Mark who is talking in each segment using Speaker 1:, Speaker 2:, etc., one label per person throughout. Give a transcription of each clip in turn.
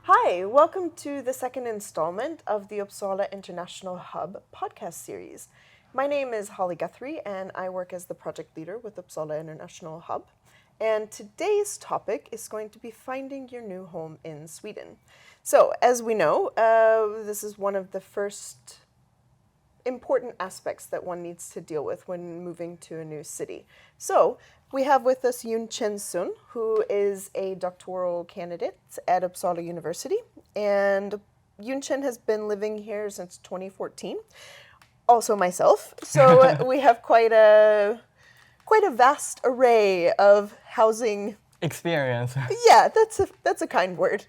Speaker 1: Hi, welcome to the second installment of the Uppsala International Hub podcast series. My name is Holly Guthrie, and I work as the project leader with Uppsala International Hub. And today's topic is going to be finding your new home in Sweden. So, as we know, this is one of the first important aspects that one needs to deal with when moving to a new city. So, we have with us Yoon Chen Sun, who is a doctoral candidate at Uppsala University, and Yoon Chen has been living here since 2014. Also myself. So we have quite a vast array of housing
Speaker 2: Experience.
Speaker 1: Yeah, that's a kind word.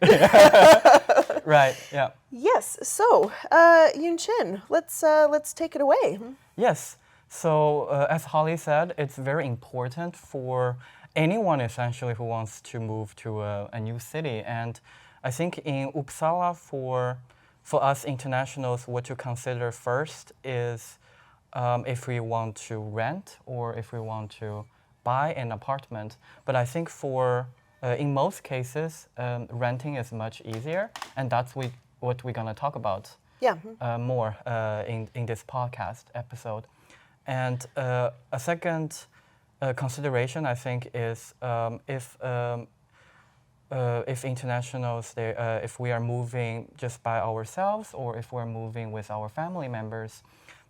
Speaker 2: Right. Yeah.
Speaker 1: Yes. So, Yoon Chen, let's take it away.
Speaker 2: Yes. So, as Holly said, it's very important for anyone essentially who wants to move to a new city. And I think in Uppsala, for us internationals, what to consider first is if we want to rent or if we want to buy an apartment. But I think in most cases, renting is much easier, and that's what we're gonna talk about.
Speaker 1: Yeah.
Speaker 2: More in this podcast episode. And a second consideration, I think, is if internationals, if we are moving just by ourselves or if we're moving with our family members,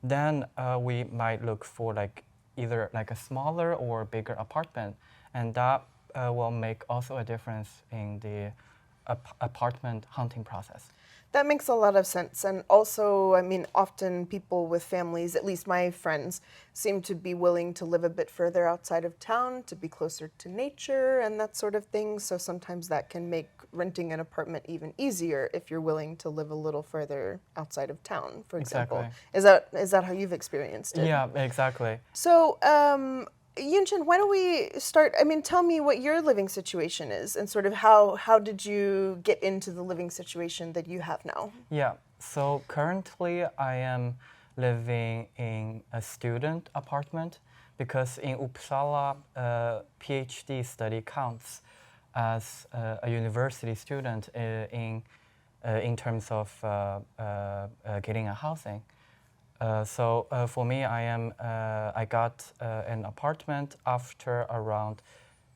Speaker 2: then we might look for either a smaller or bigger apartment, and that will make also a difference in the apartment hunting process.
Speaker 1: That makes a lot of sense. And also, I mean, often people with families, at least my friends, seem to be willing to live a bit further outside of town to be closer to nature and that sort of thing. So sometimes that can make renting an apartment even easier if you're willing to live a little further outside of town, for example.
Speaker 2: Exactly.
Speaker 1: Is that how you've experienced it?
Speaker 2: Yeah, exactly.
Speaker 1: So, Yoon Chen, why don't we start? I mean, tell me what your living situation is and sort of how did you get into the living situation that you have now?
Speaker 2: Yeah, so currently I am living in a student apartment because in Uppsala, PhD study counts as a university student in terms of getting a housing. So for me, I got an apartment after around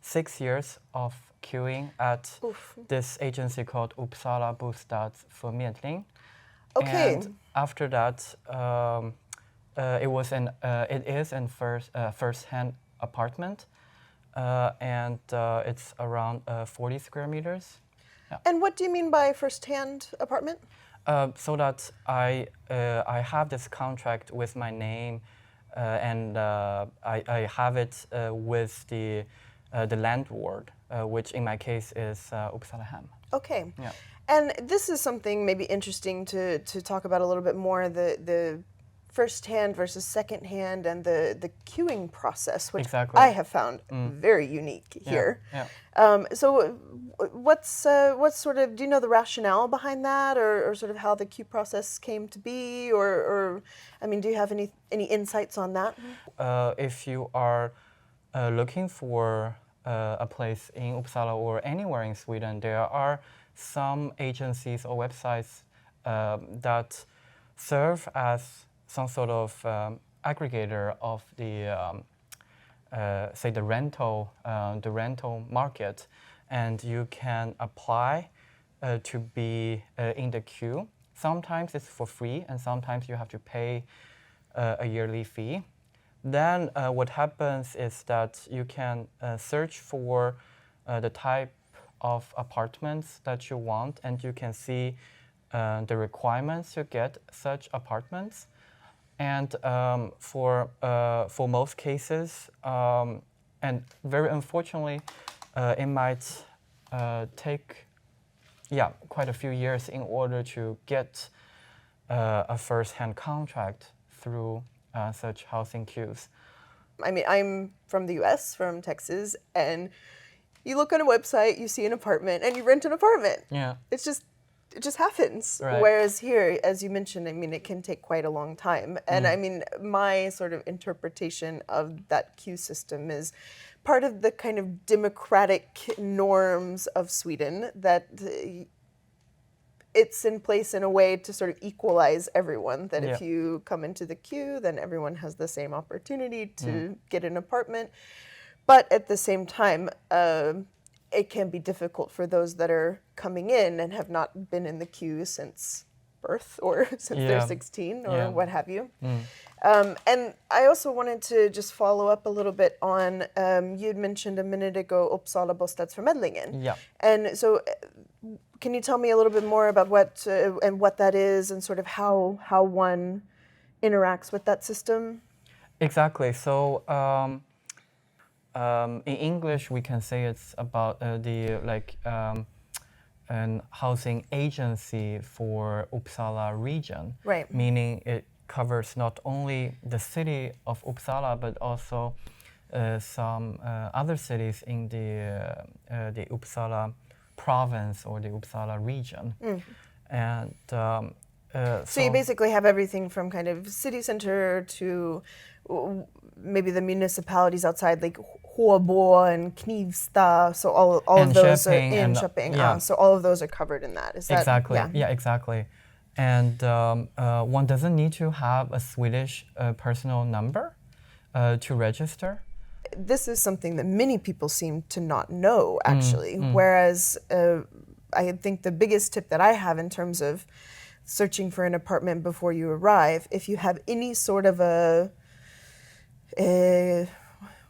Speaker 2: 6 years of queuing at this agency called Uppsala Bostadsförmedling.
Speaker 1: Okay.
Speaker 2: And after that, it is a first-hand apartment, and it's around 40 square meters.
Speaker 1: Yeah. And what do you mean by first-hand apartment?
Speaker 2: So that I have this contract with my name, and I have it with the landlord, which in my case is Uppsala Hem.
Speaker 1: Okay.
Speaker 2: Yeah.
Speaker 1: And this is something maybe interesting to talk about a little bit more, the first-hand versus second-hand and the queuing process, which
Speaker 2: exactly.
Speaker 1: I have found very unique here.
Speaker 2: Yeah.
Speaker 1: So what's sort of, do you know the rationale behind that or sort of how the queue process came to be or I mean, do you have any insights on that?
Speaker 2: If you are looking for a place in Uppsala or anywhere in Sweden, there are some agencies or websites that serve as some sort of aggregator of the say the rental market, and you can apply to be in the queue. Sometimes it's for free, and sometimes you have to pay a yearly fee. Then what happens is that you can search for the type of apartments that you want, and you can see the requirements to get such apartments. And for most cases, and very unfortunately, it might take quite a few years in order to get a first-hand contract through such housing queues.
Speaker 1: I mean, I'm from the US, from Texas, and you look on a website, you see an apartment, and you rent an apartment.
Speaker 2: Yeah.
Speaker 1: It just happens.
Speaker 2: Right.
Speaker 1: Whereas here, as you mentioned, I mean, it can take quite a long time. And I mean, my sort of interpretation of that queue system is part of the kind of democratic norms of Sweden that it's in place in a way to sort of equalize everyone, that if
Speaker 2: Yeah.
Speaker 1: you come into the queue, then everyone has the same opportunity to get an apartment. But at the same time, it can be difficult for those that are coming in and have not been in the queue since birth or since they're
Speaker 2: Yeah.
Speaker 1: 16 or
Speaker 2: Yeah.
Speaker 1: what have you. And I also wanted to just follow up a little bit on, you'd mentioned a minute ago Uppsala Bostadsförmedlingen.
Speaker 2: Yeah.
Speaker 1: And so can you tell me a little bit more about what that is and sort of how one interacts with that system?
Speaker 2: Exactly. So in English, we can say it's about an housing agency for Uppsala region.
Speaker 1: Right.
Speaker 2: Meaning it covers not only the city of Uppsala but also some other cities in the Uppsala province or the Uppsala region. And
Speaker 1: So you basically have everything from kind of city center to maybe the municipalities outside, like Håbo and Knivsta. So all of those are
Speaker 2: Enköping
Speaker 1: in
Speaker 2: and,
Speaker 1: Köping.
Speaker 2: yeah.
Speaker 1: So all of those are covered in that. Is that
Speaker 2: Exactly.
Speaker 1: Yeah.
Speaker 2: Yeah, exactly. And one doesn't need to have a Swedish personal number to register.
Speaker 1: This is something that many people seem to not know, actually. Whereas I think the biggest tip that I have in terms of searching for an apartment before you arrive, if you have any sort of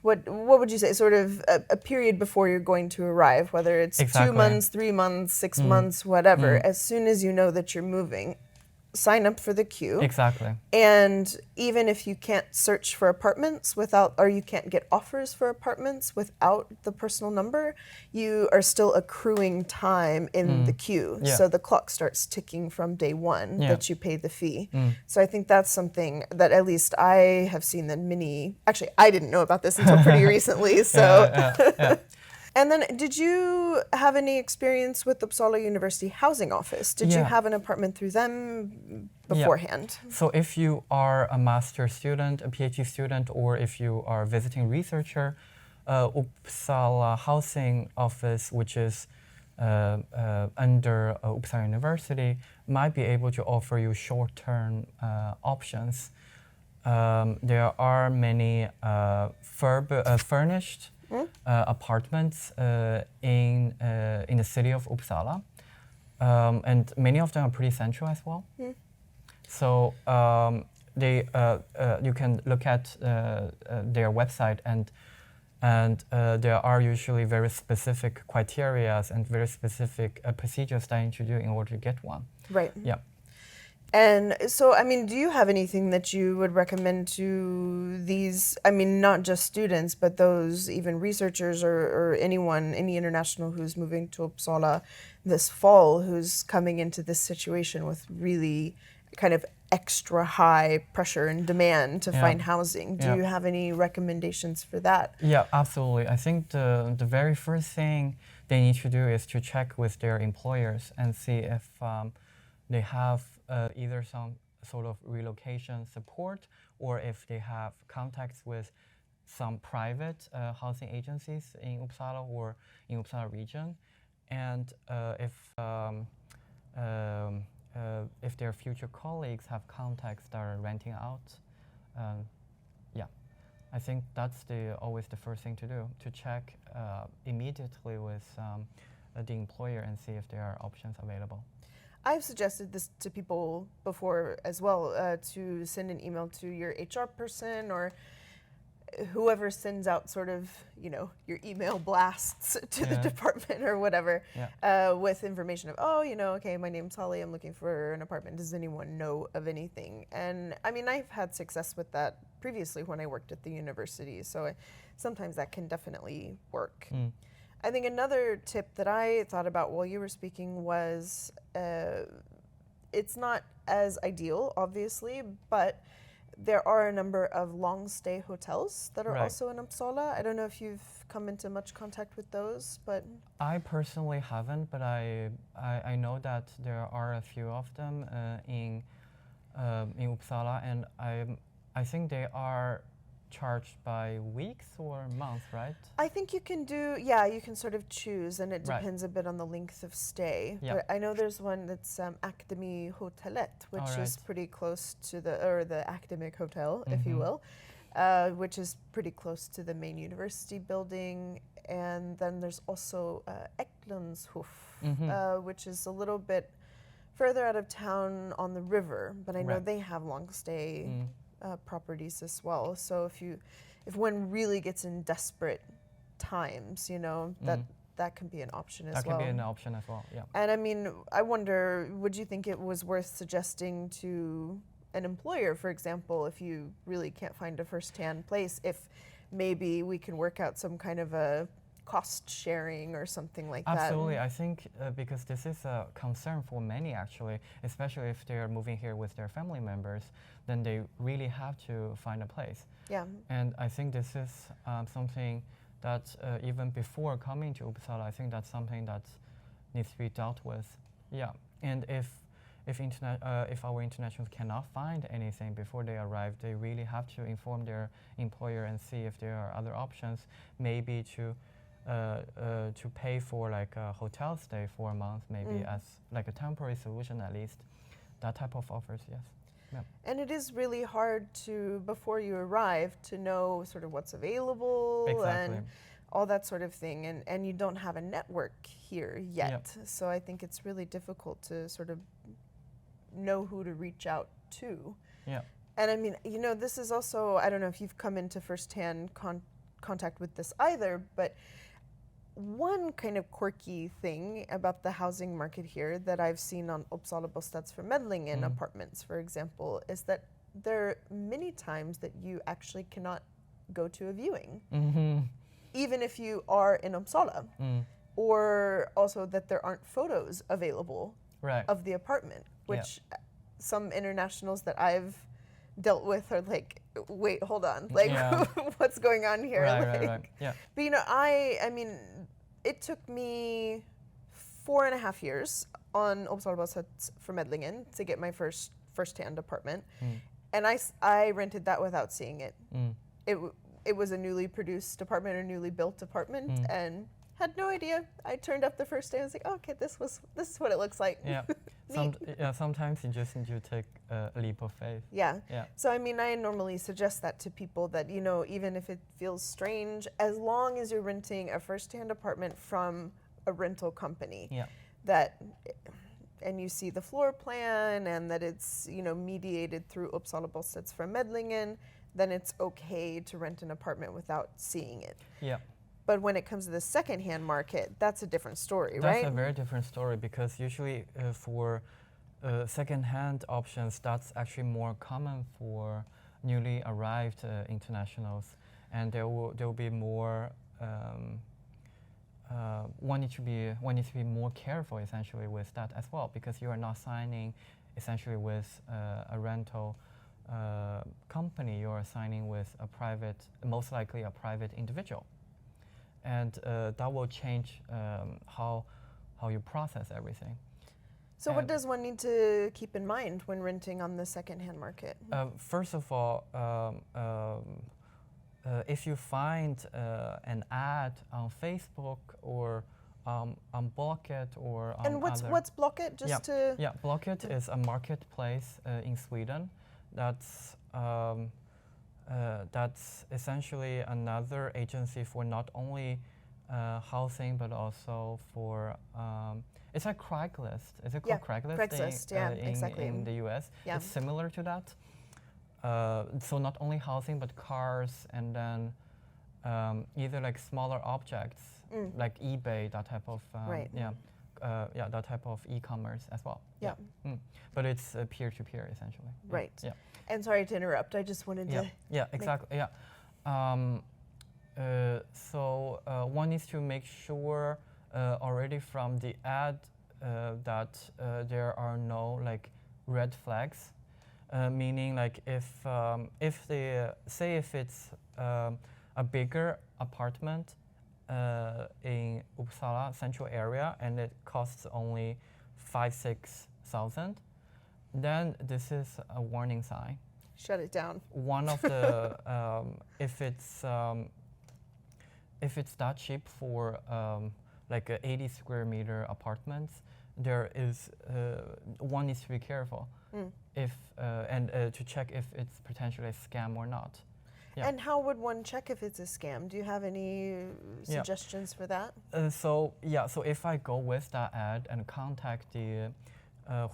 Speaker 1: what would you say, sort of a period before you're going to arrive, whether it's 2
Speaker 2: Exactly.
Speaker 1: months, 3 months, 6 months, whatever, as soon as you know that you're moving, sign up for the queue.
Speaker 2: Exactly.
Speaker 1: And even if you can't search for apartments or you can't get offers for apartments without the personal number, you are still accruing time in the queue.
Speaker 2: Yeah.
Speaker 1: So the clock starts ticking from day one
Speaker 2: Yeah.
Speaker 1: that you pay the fee. So I think that's something that at least I have seen that actually I didn't know about this until pretty recently. So.
Speaker 2: Yeah.
Speaker 1: And then, did you have any experience with Uppsala University Housing Office? Did you
Speaker 2: Yeah.
Speaker 1: have an apartment through them beforehand?
Speaker 2: So if you are a master student, a PhD student, or if you are a visiting researcher, Uppsala Housing Office, which is under Uppsala University, might be able to offer you short-term options. There are many furnished apartments in the city of Uppsala, and many of them are pretty central as well. So you can look at their website, and there are usually very specific criteria and very specific procedures that you need to do in order to get one.
Speaker 1: Right.
Speaker 2: Yeah.
Speaker 1: And so, I mean, do you have anything that you would recommend to these, I mean, not just students, but those even researchers or anyone, any international who's moving to Uppsala this fall, who's coming into this situation with really kind of extra high pressure and demand to find housing? Do you have any recommendations for that?
Speaker 2: Yeah, absolutely. I think the very first thing they need to do is to check with their employers and see if they have either some sort of relocation support, or if they have contacts with some private housing agencies in Uppsala or in Uppsala region, and if their future colleagues have contacts that are renting out. I think that's always the first thing to do, to check immediately with the employer and see if there are options available.
Speaker 1: I've suggested this to people before as well, to send an email to your HR person or whoever sends out sort of, your email blasts to the department or whatever, with information of, okay, my name's Holly, I'm looking for an apartment. Does anyone know of anything? And I mean, I've had success with that previously when I worked at the university, so sometimes that can definitely work. I think another tip that I thought about while you were speaking was, it's not as ideal, obviously, but there are a number of long-stay hotels that are also in Uppsala. I don't know if you've come into much contact with those, but...
Speaker 2: I personally haven't, but I know that there are a few of them in Uppsala, and I think they are charged by weeks or months, right?
Speaker 1: I think you can you can sort of choose, and it
Speaker 2: Right.
Speaker 1: depends a bit on the length of stay.
Speaker 2: Yeah.
Speaker 1: But I know there's one that's Academy Hotellet, which is
Speaker 2: Alright.
Speaker 1: pretty close to the academic hotel, if you
Speaker 2: Mhm.
Speaker 1: will, which is pretty close to the main university building. And then there's also Eklundshof, which is a little bit further out of town on the river, but I know
Speaker 2: Right.
Speaker 1: they have long stay properties as well. So if one really gets in desperate times, you know, that can be an option as
Speaker 2: That
Speaker 1: well.
Speaker 2: can be an option as well. Yeah.
Speaker 1: And I mean, I wonder, would you think it was worth suggesting to an employer, for example, if you really can't find a first-hand place, if maybe we can work out some kind of a cost sharing or something like that?
Speaker 2: Absolutely. I think because this is a concern for many actually, especially if they're moving here with their family members, then they really have to find a place.
Speaker 1: Yeah.
Speaker 2: And I think this is something that even before coming to Uppsala, I think that's something that needs to be dealt with. Yeah. And if our internationals cannot find anything before they arrive, they really have to inform their employer and see if there are other options, maybe to pay for like a hotel stay for a month, maybe as like a temporary solution at least. That type of offers, yes. Yeah.
Speaker 1: And it is really hard to, before you arrive, to know sort of what's available
Speaker 2: Exactly.
Speaker 1: and all that sort of thing. And you don't have a network here yet.
Speaker 2: Yep.
Speaker 1: So I think it's really difficult to sort of know who to reach out to.
Speaker 2: Yeah.
Speaker 1: And I mean, you know, this is also, I don't know if you've come into firsthand contact with this either, but one kind of quirky thing about the housing market here that I've seen on Uppsala Bostadsförmedlingen apartments, for example, is that there are many times that you actually cannot go to a viewing, even if you are in Uppsala, or also that there aren't photos available
Speaker 2: Right.
Speaker 1: of the apartment, which some internationals that I've dealt with are like, wait, hold on, like what's going on here?
Speaker 2: Right. Yeah.
Speaker 1: But you know, I mean, it took me 4.5 years on Uppsala Bostadsförmedlingen to get my first-hand apartment, and I rented that without seeing it. It was a newly produced apartment or newly built apartment, and had no idea. I turned up the first day. I was like, oh, okay, this is what it looks like.
Speaker 2: Yeah. Sometimes you just need to take a leap of faith.
Speaker 1: Yeah.
Speaker 2: Yeah.
Speaker 1: So I mean, I normally suggest that to people that, you know, even if it feels strange, as long as you're renting a first-hand apartment from a rental company, and you see the floor plan and that it's, you know, mediated through Uppsala Bostadsförmedlingen, then it's okay to rent an apartment without seeing it.
Speaker 2: Yeah.
Speaker 1: But when it comes to the second-hand market, that's a different story, right?
Speaker 2: That's a very different story because usually for second-hand options, that's actually more common for newly arrived internationals, and there will be more. One needs to be more careful essentially with that as well, because you are not signing essentially with a rental company. You are signing with a private, most likely a private individual. And that will change how you process everything.
Speaker 1: So what does one need to keep in mind when renting on the second-hand market?
Speaker 2: First of all, if you find an ad on Facebook or on Blocket or on
Speaker 1: and what's Blocket?
Speaker 2: Blocket is a marketplace in Sweden. That's essentially another agency for not only housing but also for it's like Craigslist. Is it called Craigslist?
Speaker 1: Craigslist, exactly.
Speaker 2: In the US, it's similar to that. So not only housing but cars, and then either like smaller objects like eBay, that type of that type of e-commerce as well. But it's peer-to-peer essentially.
Speaker 1: Right.
Speaker 2: Yeah.
Speaker 1: And sorry to interrupt. I just wanted to.
Speaker 2: Yeah. Exactly. Yeah. So one needs to make sure already from the ad that there are no like red flags, meaning like if it's a bigger apartment in Uppsala central area and it costs only 5,000-6,000, then this is a warning sign.
Speaker 1: shut it down.
Speaker 2: one of the if it's that cheap for like a 80 square meter apartments, there is one needs to be careful if and to check if it's potentially a scam or not. Yeah.
Speaker 1: And how would one check if it's a scam? Do you have any suggestions for that?
Speaker 2: So if I go with that ad and contact the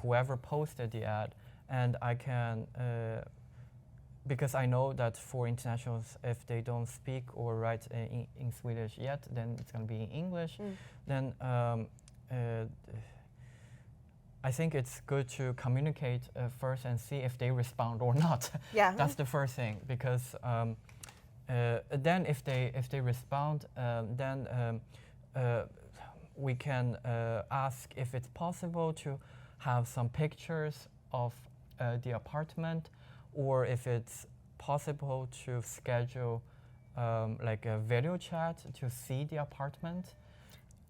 Speaker 2: whoever posted the ad, and I can because I know that for internationals, if they don't speak or write in Swedish yet, then it's going to be in English. Then I think it's good to communicate first and see if they respond or not.
Speaker 1: Yeah.
Speaker 2: That's the first thing, because then if they respond, then we can ask if it's possible to have some pictures of the apartment, or if it's possible to schedule like a video chat to see the apartment.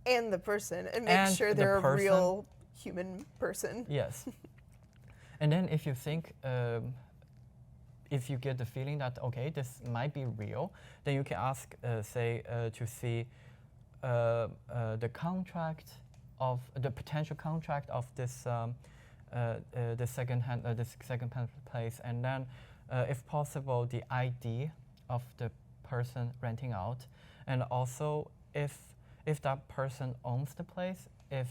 Speaker 1: And the person, and make sure they're a real human person.
Speaker 2: Yes. And then if you think, if you get the feeling that, okay, this might be real, then you can ask, say, to see the contract of, the potential contract of this the second place, and then if possible the ID of the person renting out, and also if that person owns the place, if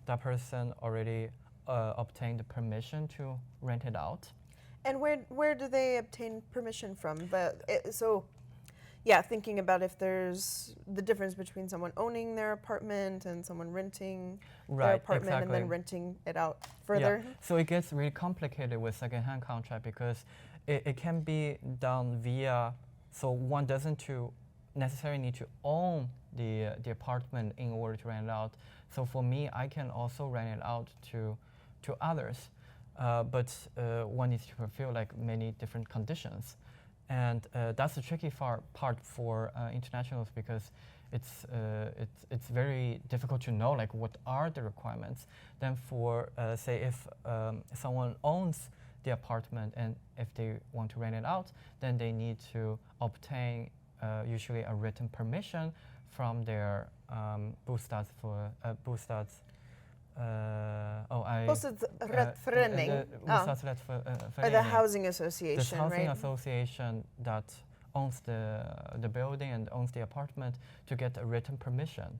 Speaker 2: that person already obtained the permission to rent it out.
Speaker 1: And where do they obtain permission from? So yeah, thinking about if there's the difference between someone owning their apartment and someone renting their apartment,
Speaker 2: exactly.
Speaker 1: and then renting it out further.
Speaker 2: Yeah. So it gets really complicated with second-hand contract, because it can be done via, so one doesn't necessarily need to own the apartment in order to rent it out. So for me, I can also rent it out to others, but one needs to fulfill like many different conditions. And that's the tricky part for internationals, because it's very difficult to know like what are the requirements. Then for say if someone owns the apartment and if they want to rent it out, then they need to obtain usually a written permission from their
Speaker 1: bostadsrättsförening. Or the housing association,
Speaker 2: the housing
Speaker 1: right?
Speaker 2: association that owns the building and owns the apartment, to get a written permission,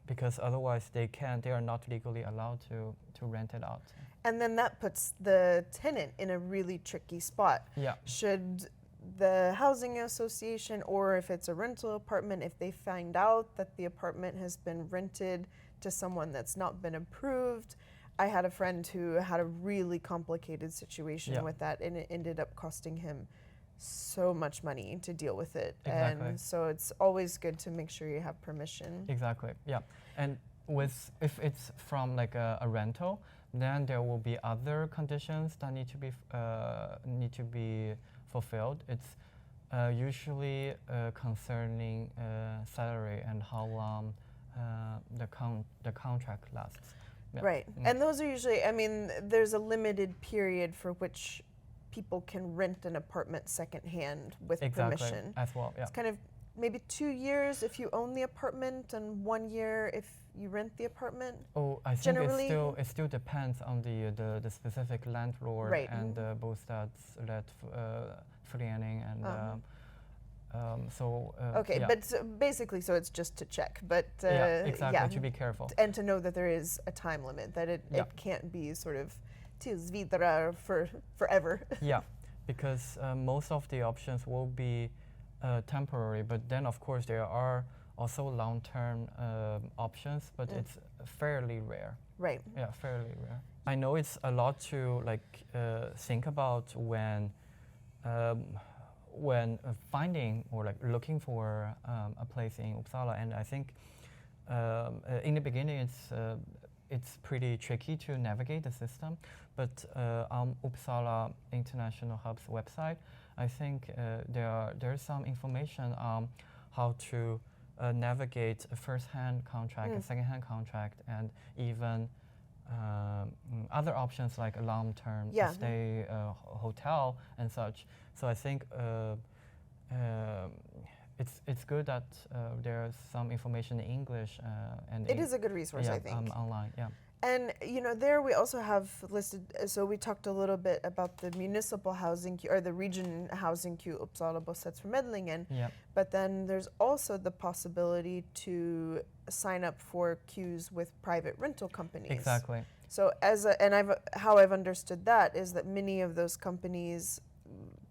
Speaker 2: because otherwise they are not legally allowed to rent it out.
Speaker 1: And then that puts the tenant in a really tricky spot.
Speaker 2: Yeah.
Speaker 1: Should the housing association, or if it's a rental apartment, if they find out that the apartment has been rented to someone that's not been approved. I had a friend who had a really complicated situation with that, and it ended up costing him so much money to deal with it.
Speaker 2: Exactly.
Speaker 1: And so it's always good to make sure you have permission.
Speaker 2: Exactly. Yeah. And if it's from like a rental, then there will be other conditions that need to be fulfilled. It's usually concerning salary and how long the contract lasts. Yeah.
Speaker 1: Right. And those are usually, I mean, there's a limited period for which people can rent an apartment secondhand with permission.
Speaker 2: As well. Yeah.
Speaker 1: It's kind of maybe 2 years if you own the apartment, and 1 year if you rent the apartment.
Speaker 2: Oh, I think
Speaker 1: generally,
Speaker 2: it still depends on the specific landlord,
Speaker 1: right.
Speaker 2: and bostadsrättsförening and
Speaker 1: okay, but basically, so it's just to check, but
Speaker 2: to be careful,
Speaker 1: and to know that there is a time limit, that it can't be sort of tills vidare for forever.
Speaker 2: Yeah, because most of the options will be temporary, but then of course there are also long-term options, but it's fairly rare.
Speaker 1: Right.
Speaker 2: Yeah, fairly rare. I know it's a lot to think about when finding or looking for a place in Uppsala, and I think in the beginning it's pretty tricky to navigate the system, but on Uppsala International Hub's website, I think there's some information on how to navigate a first-hand contract, a second-hand contract, and even other options like a long-term
Speaker 1: Yeah.
Speaker 2: stay, hotel and such. So I think it's good that there's some information in English and
Speaker 1: It is a good resource,
Speaker 2: yeah,
Speaker 1: I think.
Speaker 2: online. Yeah.
Speaker 1: And there we also have listed. So we talked a little bit about the municipal housing queue or the region housing queue, Uppsala Bostadsförmedlingen.
Speaker 2: Yeah.
Speaker 1: But then there's also the possibility to sign up for queues with private rental companies.
Speaker 2: Exactly.
Speaker 1: So how I've understood that is that many of those companies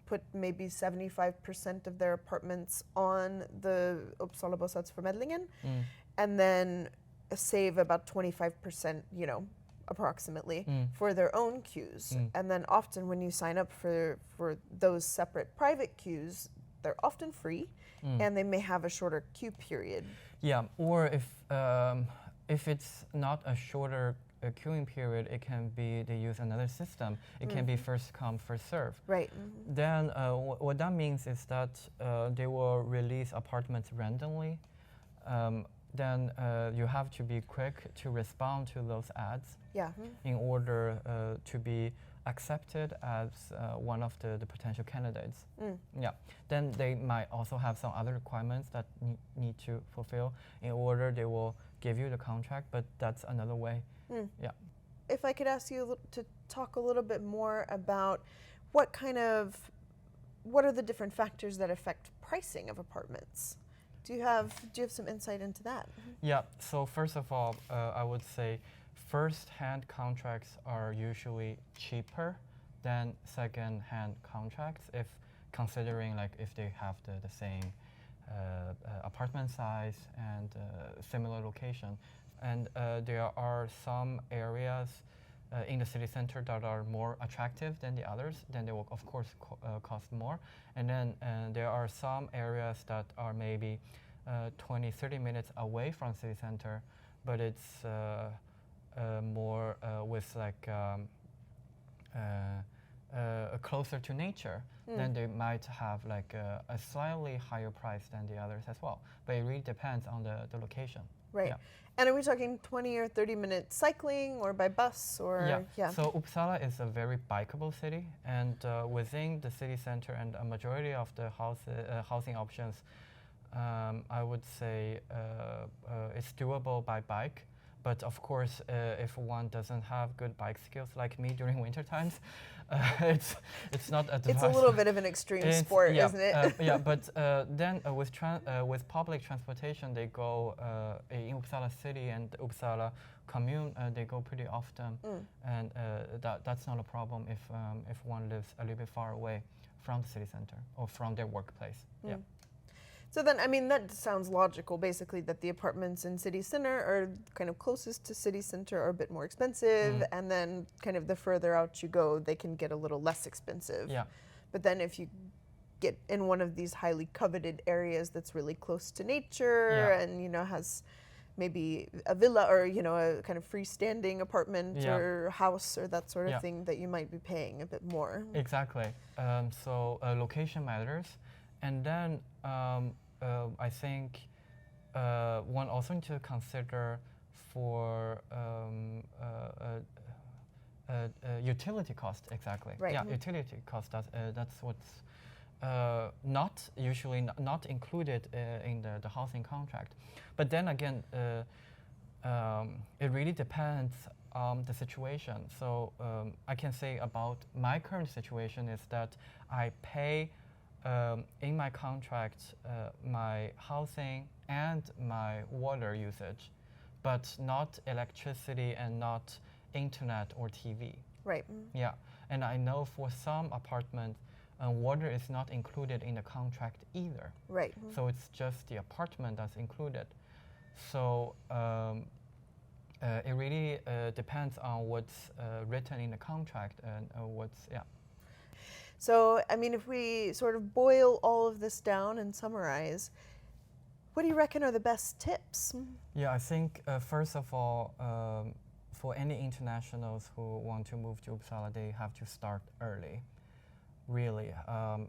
Speaker 1: put maybe 75% of their apartments on the Uppsala Bostadsförmedlingen, and then save about 25%, approximately, for their own queues. And then often when you sign up for those separate private queues, they're often free, and they may have a shorter queue period.
Speaker 2: Yeah, or if it's not a shorter queuing period, it can be they use another system. It can be first come, first serve.
Speaker 1: Right.
Speaker 2: Then what that means is that they will release apartments randomly. Then you have to be quick to respond to those ads
Speaker 1: Yeah.
Speaker 2: in order to be accepted as one of the potential candidates. Yeah. Then they might also have some other requirements that need to fulfill. In order, they will give you the contract, but that's another way. Yeah.
Speaker 1: If I could ask you to talk a little bit more about what are the different factors that affect pricing of apartments? Do you have some insight into that?
Speaker 2: Yeah. So first of all, I would say first-hand contracts are usually cheaper than second-hand contracts if considering like if they have the same apartment size and similar location. And there are some areas in the city center that are more attractive than the others, then they will of course cost more. And then there are some areas that are maybe 20-30 minutes away from city center, but it's more with like closer to nature. Then they might have like a slightly higher price than the others as well. But it really depends on the location.
Speaker 1: Right.
Speaker 2: Yeah.
Speaker 1: And are we talking 20 or 30 minute cycling or by bus or?
Speaker 2: Yeah. So Uppsala is a very bikeable city, and within the city center and a majority of the housing options, I would say it's doable by bike. But of course, if one doesn't have good bike skills like me during winter times, it's not advised.
Speaker 1: It's a little bit of an extreme sport,
Speaker 2: yeah,
Speaker 1: isn't it?
Speaker 2: yeah, but then with public transportation, they go in Uppsala city and Uppsala commune. They go pretty often, and that's not a problem if one lives a little bit far away from the city center or from their workplace. Yeah.
Speaker 1: So then, I mean, that sounds logical, basically, that the apartments in city center are kind of closest to city center are a bit more expensive, and then kind of the further out you go, they can get a little less expensive.
Speaker 2: Yeah.
Speaker 1: But then if you get in one of these highly coveted areas that's really close to nature and, has maybe a villa or, a kind of freestanding apartment or house or that sort of thing, that you might be paying a bit more.
Speaker 2: Exactly. So location matters. And then I think one also need to consider for utility cost. Exactly.
Speaker 1: Right.
Speaker 2: Yeah, utility cost. That's what's not usually not included in the housing contract. But then again, it really depends on the situation. So I can say about my current situation is that I pay. In my contract, my housing and my water usage, but not electricity and not internet or TV.
Speaker 1: Right.
Speaker 2: Yeah, and I know for some apartments, water is not included in the contract either.
Speaker 1: Right.
Speaker 2: So it's just the apartment that's included. So it really depends on what's written in the contract and what's.
Speaker 1: So, I mean, if we sort of boil all of this down and summarize, what do you reckon are the best tips?
Speaker 2: Yeah, I think first of all, for any internationals who want to move to Uppsala, they have to start early. Really,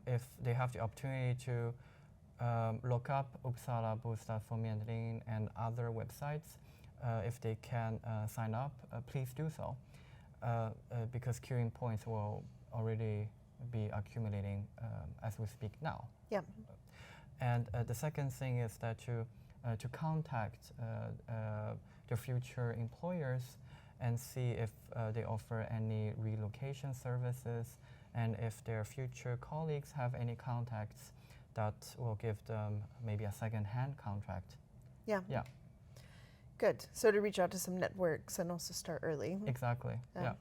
Speaker 2: if they have the opportunity to look up Uppsala Bostadsförmedling and other websites, if they can sign up, please do so, because queuing points will already be accumulating as we speak now.
Speaker 1: Yeah.
Speaker 2: And the second thing is that to contact the future employers and see if they offer any relocation services, and if their future colleagues have any contacts that will give them maybe a second-hand contract.
Speaker 1: Yeah.
Speaker 2: Yeah.
Speaker 1: Good. So to reach out to some networks and also start early.
Speaker 2: Exactly. Yeah.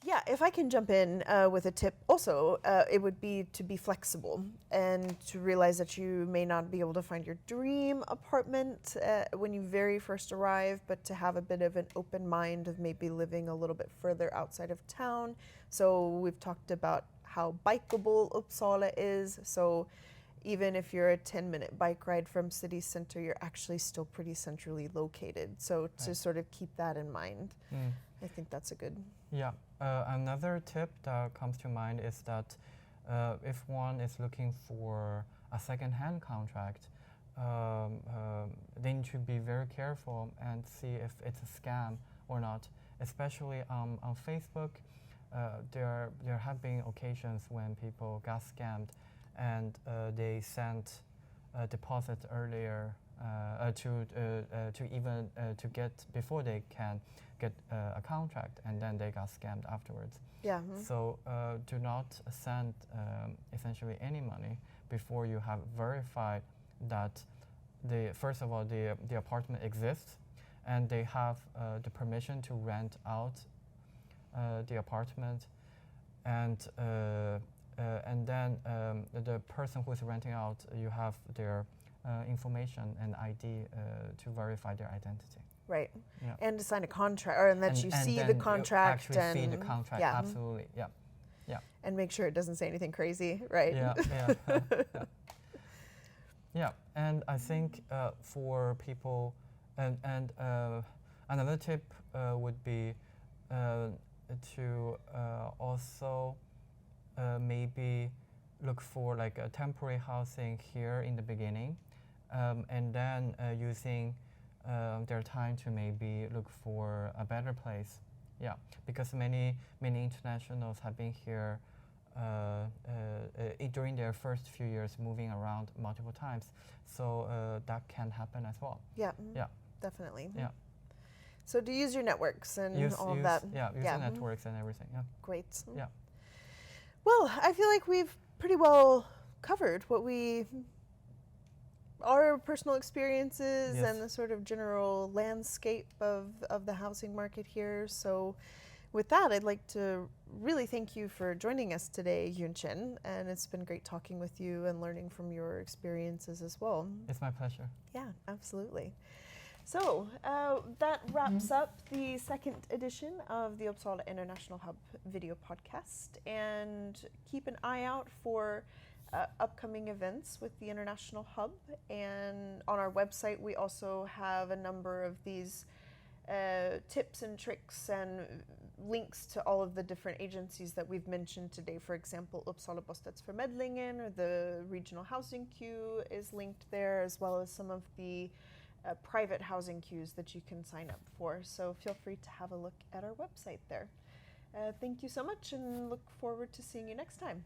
Speaker 1: Yeah, if I can jump in with a tip also, it would be to be flexible and to realize that you may not be able to find your dream apartment when you very first arrive, but to have a bit of an open mind of maybe living a little bit further outside of town. So we've talked about how bikeable Uppsala is. So even if you're a 10-minute bike ride from city center, you're actually still pretty centrally located. So to sort of keep that in mind, I think that's a good...
Speaker 2: Yeah. Another tip that comes to mind is that if one is looking for a second-hand contract, they need to be very careful and see if it's a scam or not. Especially on Facebook, there have been occasions when people got scammed and they sent a deposit earlier to get before they can get a contract, and then they got scammed afterwards.
Speaker 1: Yeah.
Speaker 2: So do not send essentially any money before you have verified that first of all the apartment exists, and they have the permission to rent out the apartment, and then the person who is renting out, you have their information and ID to verify their identity.
Speaker 1: Right.
Speaker 2: Yeah.
Speaker 1: And to sign a contract, or and that you see the contract.
Speaker 2: You actually see the contract,
Speaker 1: yeah.
Speaker 2: absolutely, yeah. Yeah.
Speaker 1: And make sure it doesn't say anything crazy, right?
Speaker 2: Yeah, yeah. Yeah, and I think for people, and another tip would be to also maybe look for like a temporary housing here in the beginning, and then using their time to maybe look for a better place. Yeah, because many internationals have been here during their first few years, moving around multiple times. So that can happen as well.
Speaker 1: Yeah.
Speaker 2: Yeah.
Speaker 1: Definitely.
Speaker 2: Yeah.
Speaker 1: So to use your networks and all of
Speaker 2: use,
Speaker 1: that.
Speaker 2: Yeah, use the networks and everything. Yeah.
Speaker 1: Great.
Speaker 2: Yeah.
Speaker 1: Well, I feel like we've pretty well covered our personal experiences and the sort of general landscape of the housing market here. So with that, I'd like to really thank you for joining us today, Yunchen, and it's been great talking with you and learning from your experiences as well.
Speaker 2: It's my pleasure.
Speaker 1: Yeah, absolutely. So that wraps up the second edition of the Uppsala International Hub video podcast, and keep an eye out for upcoming events with the International Hub. And on our website, we also have a number of these tips and tricks and links to all of the different agencies that we've mentioned today. For example, Uppsala Bostadsförmedlingen, or the regional housing queue, is linked there, as well as some of the private housing queues that you can sign up for. So feel free to have a look at our website there. Thank you so much, and look forward to seeing you next time.